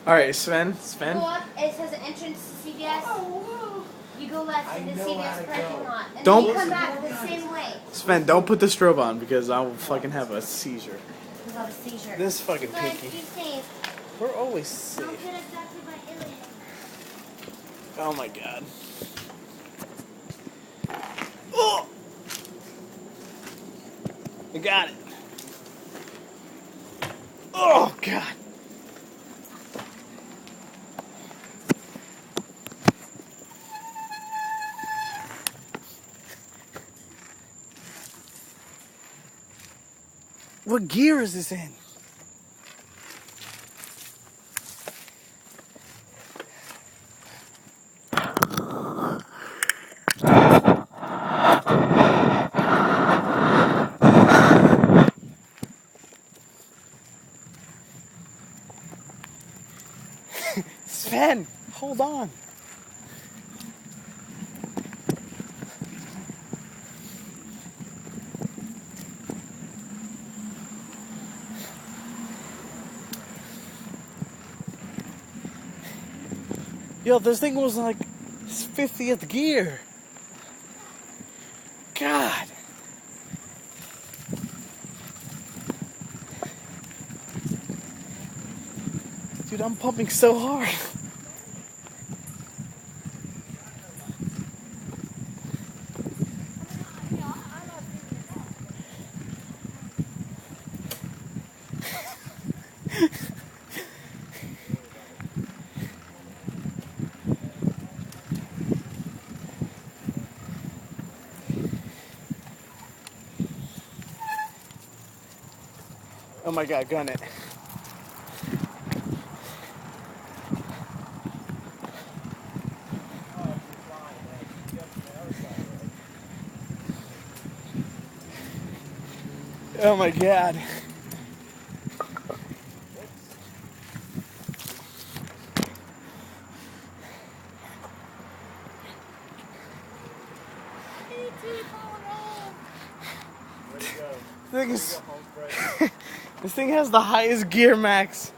All right, Sven. Go up, it says entrance to CVS. You go left in the CVS parking lot. And Don't- then you come back the same way. Sven, don't put the strobe on because I will fucking have a seizure. You have a seizure. This fucking Guys, pinky. be safe. We're always Don't safe. get abducted by aliens. Oh my god. Oh! I got it. Oh god. What gear is this in? Sven, hold on. Yo, this thing was like 50th gear. God. Dude, I'm pumping so hard. Oh my god, gun it. Oh my god. Thing is, this thing has the highest gear max.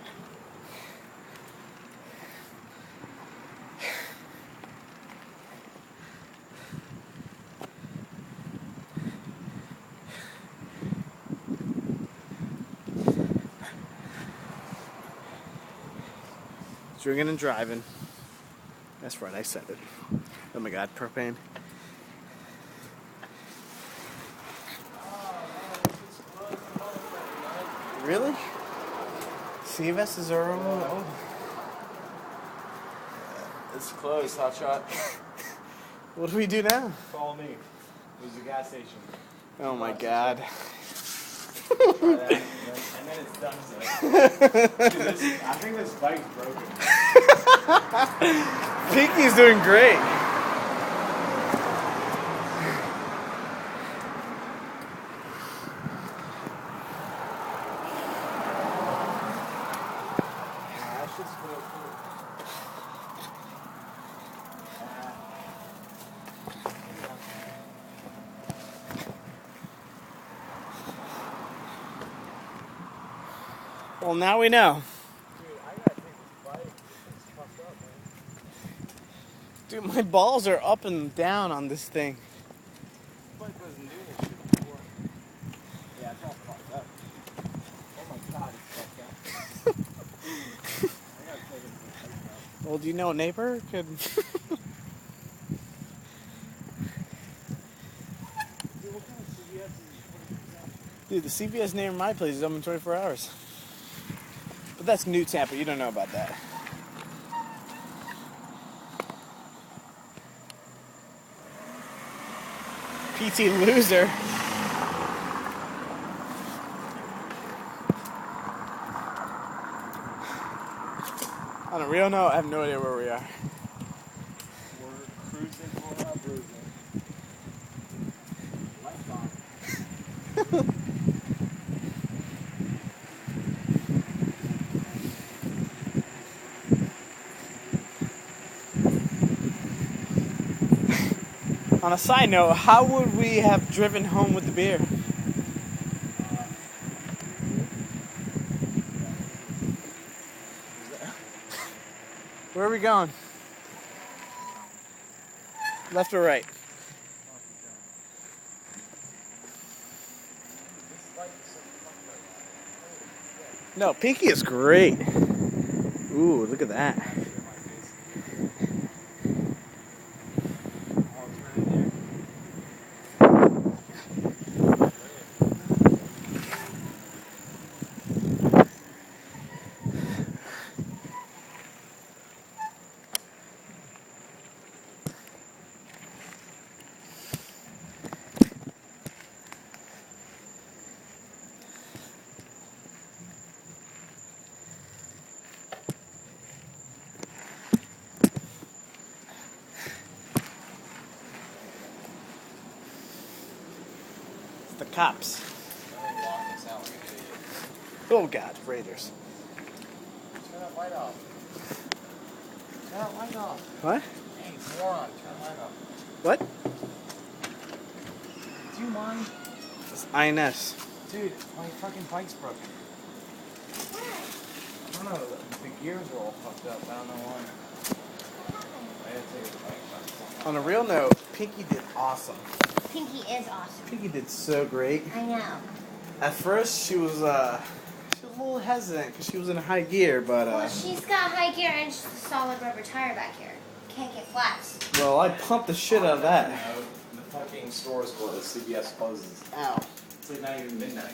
Drinking and driving. That's right, I said it. Oh my god, propane. Really? CVS is our own. Oh. It's closed, hotshot. What do we do now? Follow me. There's a gas station. Oh my god. Try that, and then it's done. Dude, I think this bike's broken. Pinky's doing great. That shit's cool. Well, now we know. Dude, I gotta take this bike. It's fucked up, man. Dude, my balls are up and down on this thing. This bike wasn't doing this shit before. Yeah, it's all fucked up. Oh my god, it's fucked up. I gotta take it to the bike now. Well, do you know a neighbor could? Dude, what kind of CVS is Dude, the CVS near my place is open 24 hours. But that's New Tampa. You don't know about that. PT loser. On a real note, I have no idea where we are. We're cruising for our bruising. Lights on. On a side note, how would we have driven home with the beer? Where are we going? Left or right? No, Pinky is great. Ooh, look at that. It's the cops. Oh God, Raiders. Turn that light off. Turn that light off. What? Hey, moron, turn the light off. What? Do you mind? It's INS. Dude, my fucking bike's broken. I don't know, the gears are all fucked up. I don't know why. I had to take the bike back. On a real note, Pinky did awesome. Pinky is awesome. Pinky did so great. I know. At first, she was a little hesitant because she was in high gear, but Well, she's got high gear and she's a solid rubber tire back here. Can't get flats. well, I pumped the shit out of that. The fucking store is closed. CBS closes. Ow. It's like not even midnight.